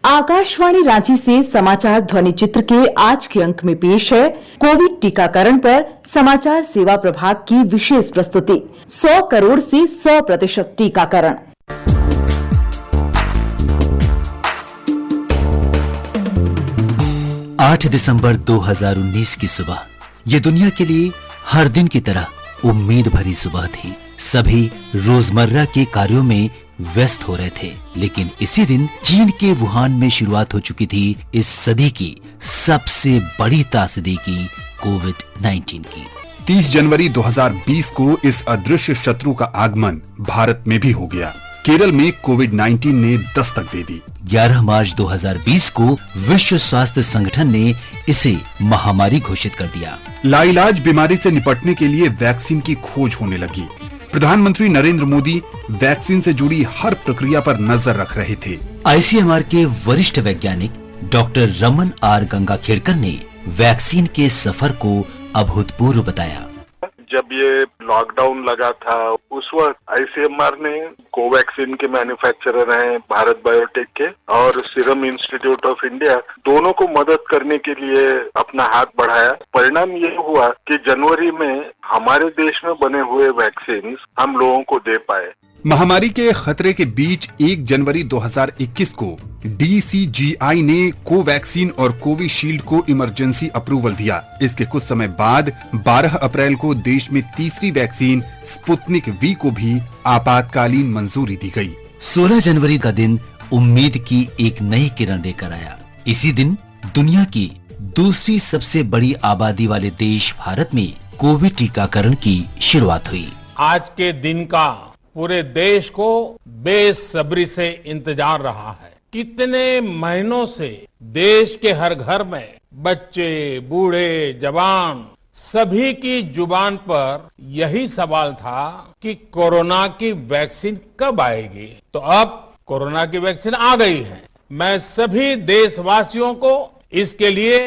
आकाशवाणी रांची से समाचार ध्वनि चित्र के आज के अंक में पेश है कोविड टीकाकरण पर समाचार सेवा प्रभाग की विशेष प्रस्तुति 100 करोड़ से 100% टीकाकरण। आठ दिसंबर 2019 की सुबह ये दुनिया के लिए हर दिन की तरह उम्मीद भरी सुबह थी। सभी रोजमर्रा के कार्यों में व्यस्त हो रहे थे, लेकिन इसी दिन चीन के वुहान में शुरुआत हो चुकी थी इस सदी की सबसे बड़ी त्रासदी की कोविड-19 की। 30 जनवरी 2020 को इस अदृश्य शत्रु का आगमन भारत में भी हो गया। केरल में कोविड-19 ने दस्तक दे दी। 11 मार्च 2020 को विश्व स्वास्थ्य संगठन ने इसे महामारी घोषित कर दिया। लाइलाज बीमारी से निपटने के लिए वैक्सीन की खोज होने लगी। प्रधानमंत्री नरेंद्र मोदी वैक्सीन से जुड़ी हर प्रक्रिया पर नजर रख रहे थे। आईसीएमआर के वरिष्ठ वैज्ञानिक डॉक्टर रमन आर गंगाखेड़कर ने वैक्सीन के सफर को अभूतपूर्व बताया। जब ये लॉकडाउन लगा था उस वक्त आईसीएमआर ने कोवैक्सीन के मैन्युफैक्चरर हैं भारत बायोटेक के और सीरम इंस्टीट्यूट ऑफ इंडिया दोनों को मदद करने के लिए अपना हाथ बढ़ाया। परिणाम ये हुआ कि जनवरी में हमारे देश में बने हुए वैक्सीन हम लोगों को दे पाए। महामारी के खतरे के बीच 1 जनवरी 2021 को DCGI ने कोवैक्सीन और कोविशील्ड को इमरजेंसी अप्रूवल दिया। इसके कुछ समय बाद 12 अप्रैल को देश में तीसरी वैक्सीन स्पुतनिक V को भी आपातकालीन मंजूरी दी गई। 16 जनवरी का दिन उम्मीद की एक नई किरण लेकर आया। इसी दिन दुनिया की दूसरी सबसे बड़ी आबादी वाले देश भारत में कोविड टीकाकरण की शुरुआत हुई। आज के दिन का पूरे देश को बेसब्री से इंतजार रहा है। कितने महीनों से देश के हर घर में बच्चे, बूढ़े, जवान सभी की जुबान पर यही सवाल था कि कोरोना की वैक्सीन कब आएगी। तो अब कोरोना की वैक्सीन आ गई है। मैं सभी देशवासियों को इसके लिए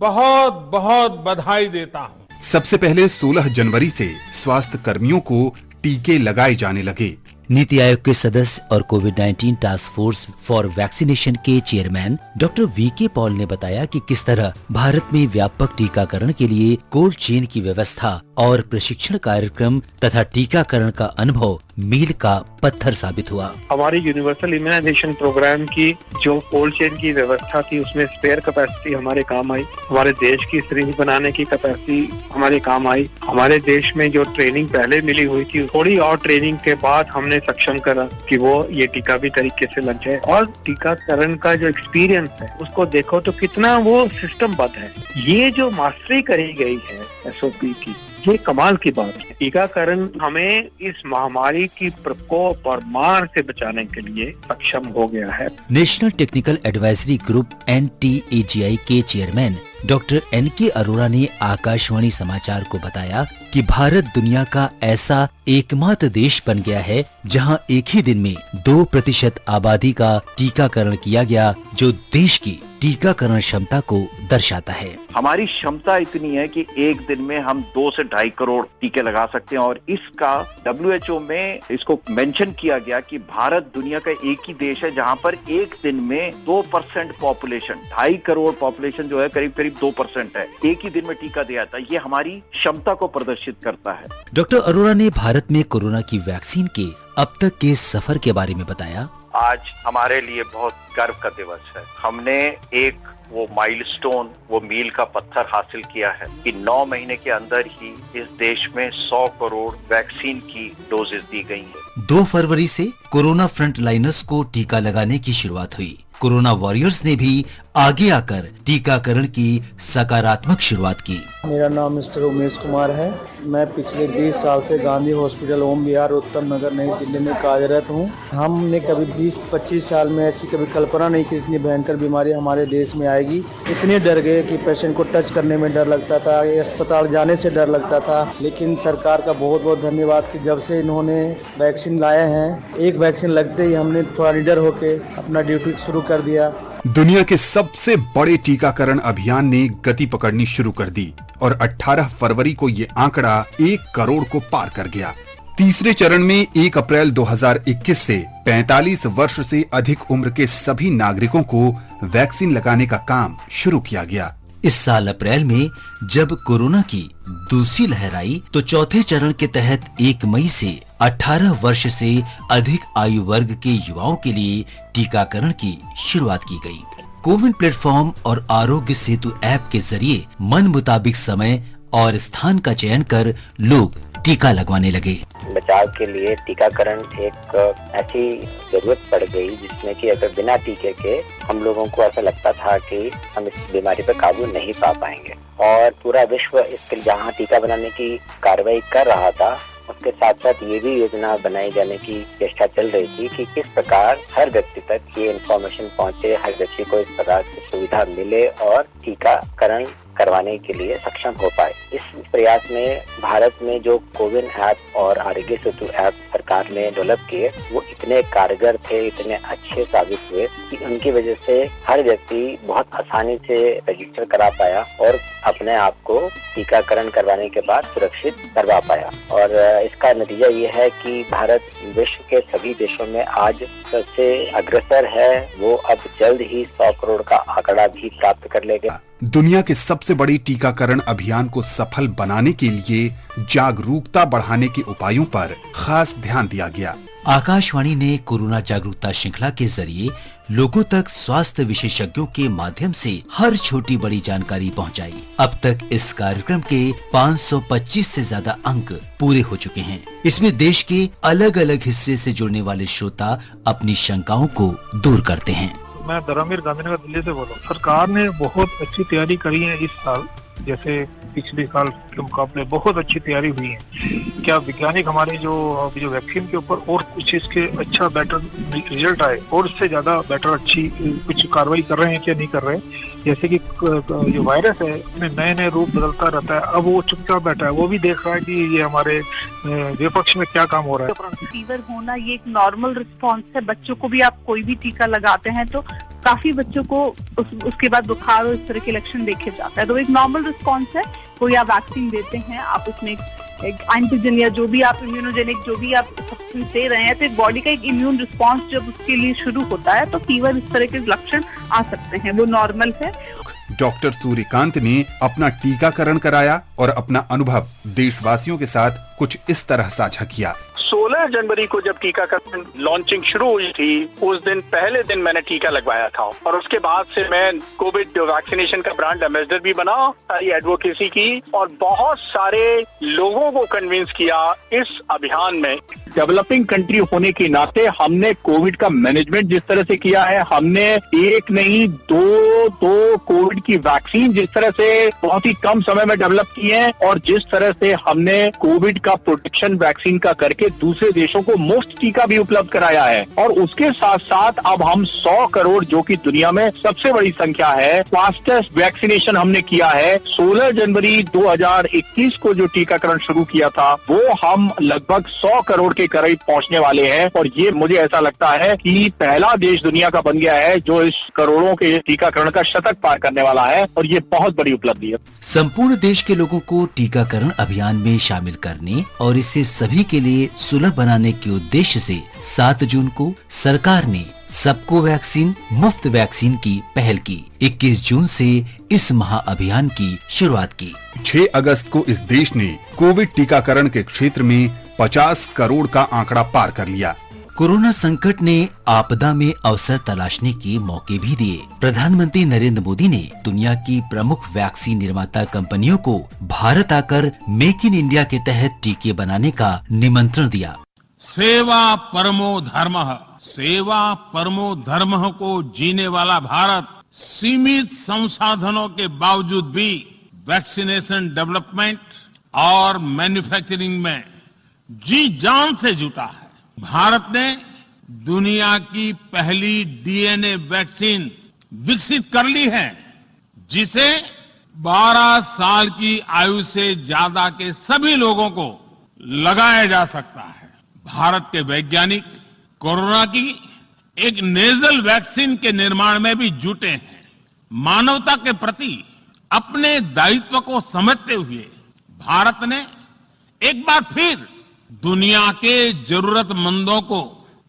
बहुत बहुत बधाई देता हूँ। सबसे पहले 16 जनवरी से स्वास्थ्य कर्मियों को टीके लगाए जाने लगे। नीति आयोग के सदस्य और कोविड-19 टास्क फोर्स फॉर वैक्सीनेशन के चेयरमैन डॉक्टर VK पॉल ने बताया कि किस तरह भारत में व्यापक टीकाकरण के लिए कोल्ड चेन की व्यवस्था और प्रशिक्षण कार्यक्रम तथा टीकाकरण का अनुभव मील का पत्थर साबित हुआ। हमारी यूनिवर्सल इम्यूनाइजेशन प्रोग्राम की जो कोल्ड चेन की व्यवस्था थी उसमें स्पेयर कैपेसिटी हमारे काम आई। हमारे देश की सिरिंज बनाने की कैपेसिटी हमारे काम आई। हमारे देश में जो ट्रेनिंग पहले मिली हुई थी थोड़ी और ट्रेनिंग के बाद हमने सक्षम करा कि वो ये टीका भी तरीके से लग जाए। और टीकाकरण का जो एक्सपीरियंस है उसको देखो तो कितना वो सिस्टमबद्ध है। ये जो मास्टरी करी गई है SOP की, ये कमाल की बात है। टीकाकरण हमें इस महामारी की प्रकोप और मार से बचाने के लिए सक्षम हो गया है। National technical advisory group NTAGI के चेयरमैन डॉक्टर NK अरोड़ा ने आकाशवाणी समाचार को बताया कि भारत दुनिया का ऐसा एकमात्र देश बन गया है जहां एक ही दिन में 2% आबादी का टीकाकरण किया गया, जो देश की टीकाकरण क्षमता को दर्शाता है। हमारी क्षमता इतनी है कि एक दिन में हम 2 से 2.5 करोड़ टीके लगा सकते हैं और इसका WHO में इसको मेंशन किया गया कि भारत दुनिया का एक ही देश है जहां पर एक दिन में 2% पॉपुलेशन, 2.5 करोड़ पॉपुलेशन जो है करीब 2% है, एक ही दिन में टीका दिया था। ये हमारी क्षमता को प्रदर्शित करता है। डॉक्टर अरोड़ा ने भारत में कोरोना की वैक्सीन के अब तक के सफर के बारे में बताया। आज हमारे लिए बहुत गर्व का दिवस है। हमने एक वो माइलस्टोन, वो मील का पत्थर हासिल किया है कि 9 महीने के अंदर ही इस देश में 100 करोड़ वैक्सीन की डोजेस दी गई है। 2 फरवरी से कोरोना फ्रंट लाइनर्स को टीका लगाने की शुरुआत हुई। कोरोना वॉरियर्स ने भी आगे आकर टीकाकरण की सकारात्मक शुरुआत की। मेरा नाम मिस्टर उमेश कुमार है। मैं पिछले 20 साल से गांधी हॉस्पिटल ओम विहार उत्तम नगर नई दिल्ली में कार्यरत हूं। हमने कभी 20-25 साल में ऐसी कभी कल्पना नहीं की इतनी भयंकर बीमारी हमारे देश में आएगी। इतने डर गए कि पेशेंट को टच करने में डर लगता था, अस्पताल जाने से डर लगता था। लेकिन सरकार का बहुत बहुत धन्यवाद कि जब से इन्होंने वैक्सीन लाए हैं, एक वैक्सीन लगते ही हमने थोड़ा निडर होके अपना ड्यूटी शुरू कर दिया। दुनिया के सबसे बड़े टीकाकरण अभियान ने गति पकड़नी शुरू कर दी और 18 फरवरी को ये आंकड़ा 1 करोड़ को पार कर गया। तीसरे चरण में 1 अप्रैल 2021 से 45 वर्ष से अधिक उम्र के सभी नागरिकों को वैक्सीन लगाने का काम शुरू किया गया। इस साल अप्रैल में जब कोरोना की दूसरी लहर आई तो चौथे चरण के तहत 1 मई से 18 वर्ष से अधिक आयु वर्ग के युवाओं के लिए टीकाकरण की शुरुआत की गई। कोविन प्लेटफॉर्म और आरोग्य सेतु ऐप के जरिए मन मुताबिक समय और स्थान का चयन कर लोग टीका लगवाने लगे। बचाव के लिए टीकाकरण एक ऐसी जरूरत पड़ गई जिसमें कि अगर बिना टीके के हम लोगों को ऐसा लगता था कि हम इस बीमारी पर काबू नहीं पा पाएंगे, और पूरा विश्व इसके जहां टीका बनाने की कार्रवाई कर रहा था उसके साथ साथ ये भी योजना बनाई जाने की चेष्टा चल रही थी कि किस प्रकार हर व्यक्ति तक ये इन्फॉर्मेशन पहुंचे, हर व्यक्ति को इस प्रकार की सुविधा मिले और टीकाकरण करवाने के लिए सक्षम हो पाए। इस प्रयास में भारत में जो कोविन ऐप और आरोग्य सेतु ऐप सरकार ने डेवलप किए वो इतने कारगर थे, इतने अच्छे साबित हुए कि उनकी वजह से हर व्यक्ति बहुत आसानी से रजिस्टर करा पाया और अपने आप को टीकाकरण करवाने के बाद सुरक्षित करवा पाया। और इसका नतीजा ये है कि भारत विश्व के सभी देशों में आज सबसे अग्रसर है। वो अब जल्द ही 100 करोड़ का आंकड़ा भी प्राप्त कर लेगा। दुनिया के सबसे बड़ी टीकाकरण अभियान को सफल बनाने के लिए जागरूकता बढ़ाने के उपायों पर खास ध्यान दिया गया। आकाशवाणी ने कोरोना जागरूकता श्रृंखला के जरिए लोगों तक स्वास्थ्य विशेषज्ञों के माध्यम से हर छोटी बड़ी जानकारी पहुंचाई। अब तक इस कार्यक्रम के 525 से ज्यादा अंक पूरे हो चुके हैं। इसमें देश के अलग अलग हिस्से से जुड़ने वाले श्रोता अपनी शंकाओं को दूर करते हैं। मैं धर्मवीर गांधीनगर दिल्ली से बोल रहा हूँ। सरकार ने बहुत अच्छी तैयारी करी है इस साल, जैसे पिछले साल के मुकाबले बहुत अच्छी तैयारी हुई है। क्या वैज्ञानिक हमारे जो वैक्सीन के ऊपर और कुछ इसके अच्छा बेटर रिजल्ट आए और इससे ज्यादा बेटर अच्छी कुछ कार्रवाई कर रहे हैं क्या नहीं कर रहे हैं। जैसे कि जो वायरस है इसमें नए नए रूप बदलता रहता है, अब वो चुपचाप बैठा है, वो भी देख रहा है कि ये हमारे विपक्ष में क्या काम हो रहा है। फीवर होना ये एक नॉर्मल रिस्पॉन्स है। बच्चों को भी आप कोई भी टीका लगाते हैं तो काफी बच्चों को उसके बाद बुखार और इस तरह के लक्षण देखे जाता है, तो एक नॉर्मल रिस्पॉन्स है। कोई आप वैक्सीन देते हैं, आप उसमें एक एंटीजन या जो भी आप इम्यूनोजेनिक जो भी आप सब्सटेंस दे रहे हैं, तो एक बॉडी का एक इम्यून रिस्पॉन्स जब उसके लिए शुरू होता है तो फीवर इस तरह के लक्षण आ सकते हैं, वो नॉर्मल है। डॉक्टर सूर्यकांत ने अपना टीकाकरण कराया और अपना अनुभव देशवासियों के साथ कुछ इस तरह साझा किया। 16 जनवरी को जब टीकाकरण लॉन्चिंग शुरू हुई थी उस दिन पहले दिन मैंने टीका लगवाया था और उसके बाद से मैं कोविड वैक्सीनेशन का ब्रांड एम्बेसडर भी बना, सारी एडवोकेसी की और बहुत सारे लोगों को कन्विंस किया इस अभियान में। डेवलपिंग कंट्री होने के नाते हमने कोविड का मैनेजमेंट जिस तरह से किया है, हमने एक नहीं दो कोविड की वैक्सीन जिस तरह से बहुत ही कम समय में डेवलप की है और जिस तरह से हमने कोविड का प्रोटेक्शन वैक्सीन का करके दूसरे देशों को मुफ्त टीका भी उपलब्ध कराया है। और उसके साथ साथ अब हम 100 करोड़ जो कि दुनिया में सबसे बड़ी संख्या है, फास्टेस्ट वैक्सीनेशन हमने किया है। 16 जनवरी 2021 को जो टीकाकरण शुरू किया था वो हम लगभग 100 करोड़ के करीब पहुंचने वाले हैं और ये मुझे ऐसा लगता है कि पहला देश दुनिया का बन गया है जो इस करोड़ों के टीकाकरण का शतक पार करने वाला है और ये बहुत बड़ी उपलब्धि है। संपूर्ण देश के लोगों को टीकाकरण अभियान में शामिल करने और इसे सभी के लिए सुलभ बनाने के उद्देश्य से 7 जून को सरकार ने सबको वैक्सीन मुफ्त वैक्सीन की पहल की। 21 जून से इस महाअभियान की शुरुआत की। 6 अगस्त को इस देश ने कोविड टीकाकरण के क्षेत्र में 50 करोड़ का आंकड़ा पार कर लिया। कोरोना संकट ने आपदा में अवसर तलाशने के मौके भी दिए। प्रधानमंत्री नरेंद्र मोदी ने दुनिया की प्रमुख वैक्सीन निर्माता कंपनियों को भारत आकर मेक इन इंडिया के तहत टीके बनाने का निमंत्रण दिया। सेवा परमो धर्मः, सेवा परमो धर्मः को जीने वाला भारत सीमित संसाधनों के बावजूद भी वैक्सीनेशन डेवलपमेंट और मैन्युफैक्चरिंग में जी जान से जुटा है। भारत ने दुनिया की पहली डीएनए वैक्सीन विकसित कर ली है जिसे 12 साल की आयु से ज्यादा के सभी लोगों को लगाया जा सकता है। भारत के वैज्ञानिक कोरोना की एक नेजल वैक्सीन के निर्माण में भी जुटे हैं। मानवता के प्रति अपने दायित्व को समझते हुए भारत ने एक बार फिर दुनिया के जरूरतमंदों को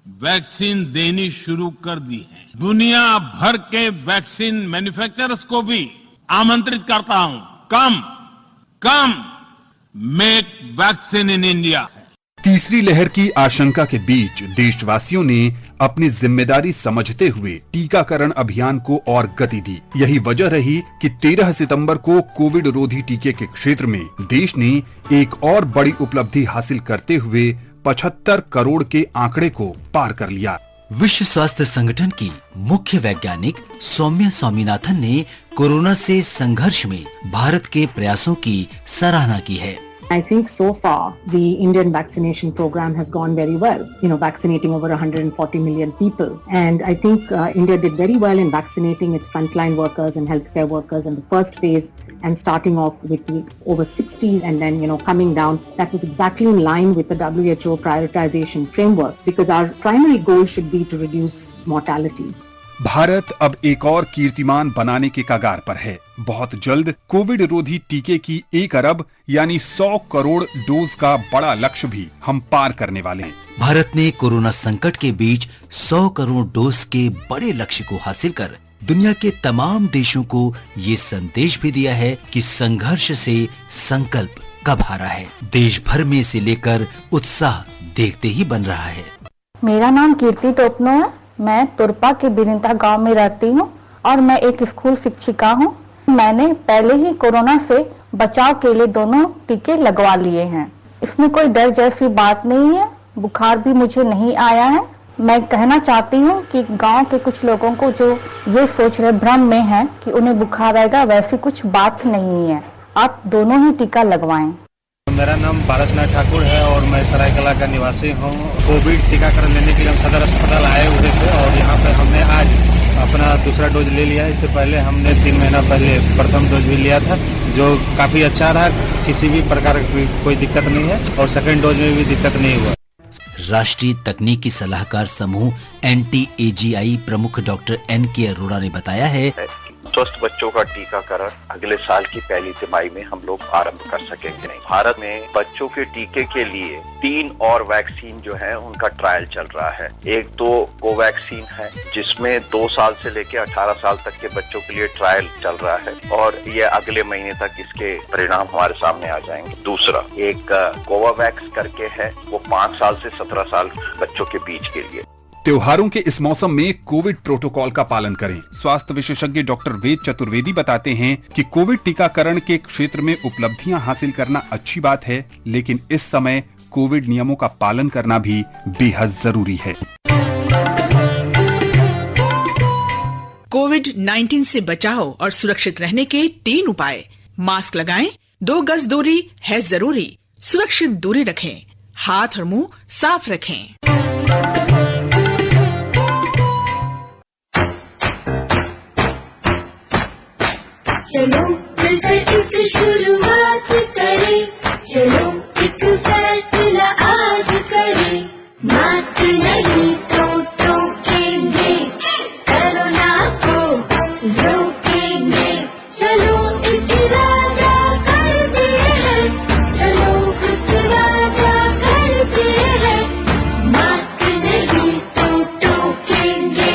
वैक्सीन देनी शुरू कर दी है। दुनिया भर के वैक्सीन मैन्युफैक्चरर्स को भी आमंत्रित करता हूं, कम मेक वैक्सीन इन इंडिया। तीसरी लहर की आशंका के बीच देशवासियों ने अपनी जिम्मेदारी समझते हुए टीकाकरण अभियान को और गति दी। यही वजह रही कि 13 सितंबर को कोविड रोधी टीके के क्षेत्र में देश ने एक और बड़ी उपलब्धि हासिल करते हुए 75 करोड़ के आंकड़े को पार कर लिया। विश्व स्वास्थ्य संगठन की मुख्य वैज्ञानिक सौम्या स्वामीनाथन ने कोरोना से संघर्ष में भारत के प्रयासों की सराहना की है। I think so far the Indian vaccination program has gone very well, vaccinating over 140 million people. And I think India did very well in vaccinating its frontline workers and healthcare workers in the first phase and starting off with the over 60s and then, coming down. That was exactly in line with the WHO prioritization framework because our primary goal should be to reduce mortality. Bharat अब एक और कीर्तिमान बनाने के कगार पर है। बहुत जल्द कोविड रोधी टीके की 1 अरब यानी 100 करोड़ डोज का बड़ा लक्ष्य भी हम पार करने वाले हैं। भारत ने कोरोना संकट के बीच 100 करोड़ डोज के बड़े लक्ष्य को हासिल कर दुनिया के तमाम देशों को ये संदेश भी दिया है कि संघर्ष से संकल्प कब हारा है। देश भर में इसे लेकर उत्साह देखते ही बन रहा है। मेरा नाम कीर्ति टोपनो है। मैं तुरपा के बिरिंता गांव में रहती हूं और मैं एक स्कूल शिक्षिका हूं। मैंने पहले ही कोरोना से बचाव के लिए दोनों टीके लगवा लिए हैं। इसमें कोई डर जैसी बात नहीं है। बुखार भी मुझे नहीं आया है। मैं कहना चाहती हूं कि गांव के कुछ लोगों को जो ये सोच रहे भ्रम में है कि उन्हें बुखार आएगा, वैसी कुछ बात नहीं है। आप दोनों ही टीका लगवाएं। मेरा नाम पारसनाथ ठाकुर है और मैं सरायकला का निवासी हूँ। कोविड टीकाकरण लेने के लिए हम सदर अस्पताल आए हुए थे और यहाँ पे हमने आज अपना दूसरा डोज ले लिया। इससे पहले हमने 3 महीना पहले प्रथम डोज भी लिया था, जो काफी अच्छा रहा। किसी भी प्रकार की कोई दिक्कत नहीं है और सेकेंड डोज में भी दिक्कत नहीं हुआ। राष्ट्रीय तकनीकी सलाहकार समूह NTAGI प्रमुख डॉक्टर NK अरोड़ा ने बताया है स्वस्थ बच्चों का टीकाकरण अगले साल की पहली तिमाही में हम लोग आरंभ कर सकेंगे। भारत में बच्चों के टीके के लिए 3 और वैक्सीन जो है उनका ट्रायल चल रहा है। एक तो कोवैक्सीन है जिसमें 2 साल से लेकर 18 साल तक के बच्चों के लिए ट्रायल चल रहा है और ये अगले महीने तक इसके परिणाम हमारे सामने आ जाएंगे। दूसरा एक कोवावैक्स करके है, वो 5 साल से 17 साल बच्चों के बीच के लिए। त्योहारों के इस मौसम में कोविड प्रोटोकॉल का पालन करें। स्वास्थ्य विशेषज्ञ डॉक्टर वेद चतुर्वेदी बताते हैं कि कोविड टीकाकरण के क्षेत्र में उपलब्धियां हासिल करना अच्छी बात है, लेकिन इस समय कोविड नियमों का पालन करना भी बेहद जरूरी है। कोविड-19 से बचाव और सुरक्षित रहने के 3 उपाय। मास्क लगाएं, 2 गज दूरी है जरूरी, सुरक्षित दूरी रखें, हाथ और मुंह साफ रखें। चलो मिलकर एक शुरुआत करें, चलो एक फैसला आज करें। मास्क नहीं तो टोकेंगे, कोरोना को रोकेंगे। चलो इस वादा करते हैं, चलो कुछ वादा करते हैं। मास्क नहीं तो टोकेंगे,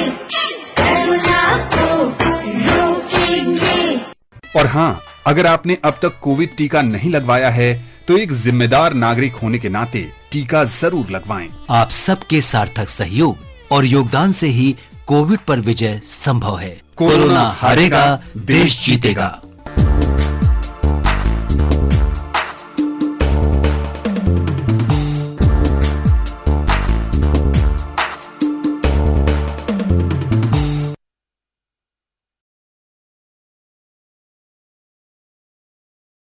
कोरोना को रोकेंगे। और हाँ, अगर आपने अब तक कोविड टीका नहीं लगवाया है तो एक जिम्मेदार नागरिक होने के नाते टीका जरूर लगवाएं। आप सबके सार्थक सहयोग और योगदान से ही कोविड पर विजय संभव है। कोरोना हारेगा, देश जीतेगा।